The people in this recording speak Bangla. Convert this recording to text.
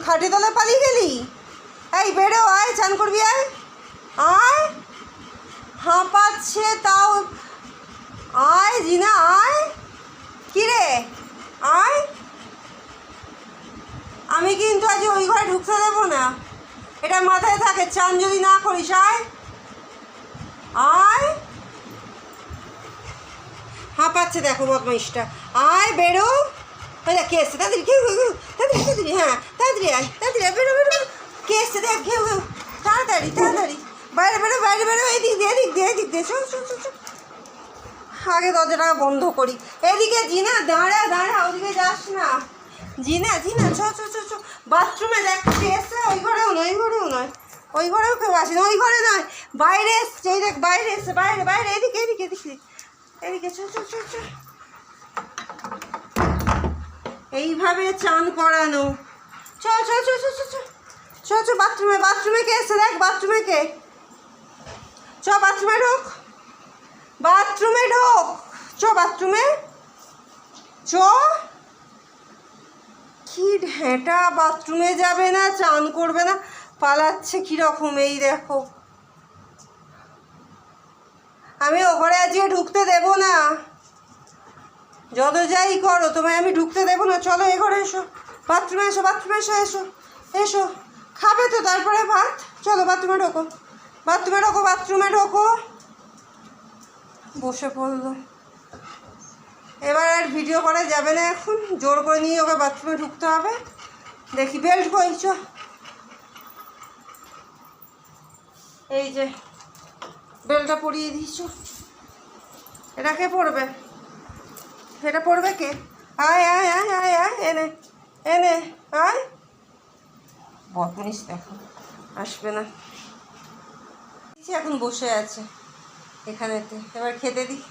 খাটে তলায় পালিয়ে গেলি? এই বেরো, আয় চান করবি, আয় আয়। হাঁপাচ্ছে তাও, আয় জিনা আয়। কিরে আয়, আমি কিন্তু আজ ওই ঘরে ঢুকতে দেবো না, এটা মাথায় থাকে। চান যদি না করিস, আয় আয়। হাঁপাচ্ছে দেখো বদমাইশটা, আয় বেরো। কে এসছে? তাড়াতাড়ি ঘেউ ঘেউ, তাড়াতাড়ি তাড়াতাড়ি, হ্যাঁ তাড়াতাড়ি আয়, তাড়াতাড়ি আয়, বেরো বেরো। কে এসছে দেখ, ঘেউ ঘেউ, তাড়াতাড়ি তাড়াতাড়ি বাইরে বেরো, বাইরে বেরো। এদিক দিয়ে এদিক দিয়ে এদিক দিয়ে, চল চল চল চল। আগে দরজাটা বন্ধ করি। এদিকে জিনা, দাঁড়া দাঁড়া, ওদিকে যাস না। জিনা জিনা, চ চ চ চ। বাথরুমে দেখ কে এসছে, ওই ঘরেও নয়, ওই ঘরেও নয়, ওই ঘরেও কেউ আসেনি, ওই ঘরে নয়, বাইরে এসছে। এই দেখ বাইরে এসছে, বাইরে বাইরে, এদিকে এদিকে এদিকে এদিকে, চ চ চ চ। এইভাবে চান করানো। চল চল চল চল চল চল চল। বাথরুমে, বাথরুমে কে এসছে দেখ, বাথরুমে কে। চ বাথরুমে ঢোক, বাথরুমে ঢোক, চ বাথরুমে চ। কি ঢেঁটা, বাথরুমে যাবে না, চান করবে না, পালাচ্ছে কীরকম। এই দেখো, আমি ও ঘরে আজকে ঢুকতে দেবো না, যত যাই করো তোমায় আমি ঢুকতে দেবো না। চলো এ ঘরে এসো, বাথরুমে এসো, বাথরুমে এসো, এসো এসো। খাবে তো তারপরে ভাত, চলো বাথরুমে ঢোকো, বাথরুমে ঢোকো, বাথরুমে ঢোকো। বসে পড়লো। এবার আর ভিডিও করা যাবে না, এখন জোর করে নিয়ে ওকে বাথরুমে ঢুকতে হবে। দেখি বেল্ট কই, চ। এই যে বেল্টটা পরিয়ে দিয়েছ, এটা কে পড়বে? এটা পড়বে কে? আয় আয় আয় আয় আয়, এনে এনে আয়। বদমাইশ দেখো, আসবে না। এখন বসে আছে এখানেতে, এবার খেতে দিই।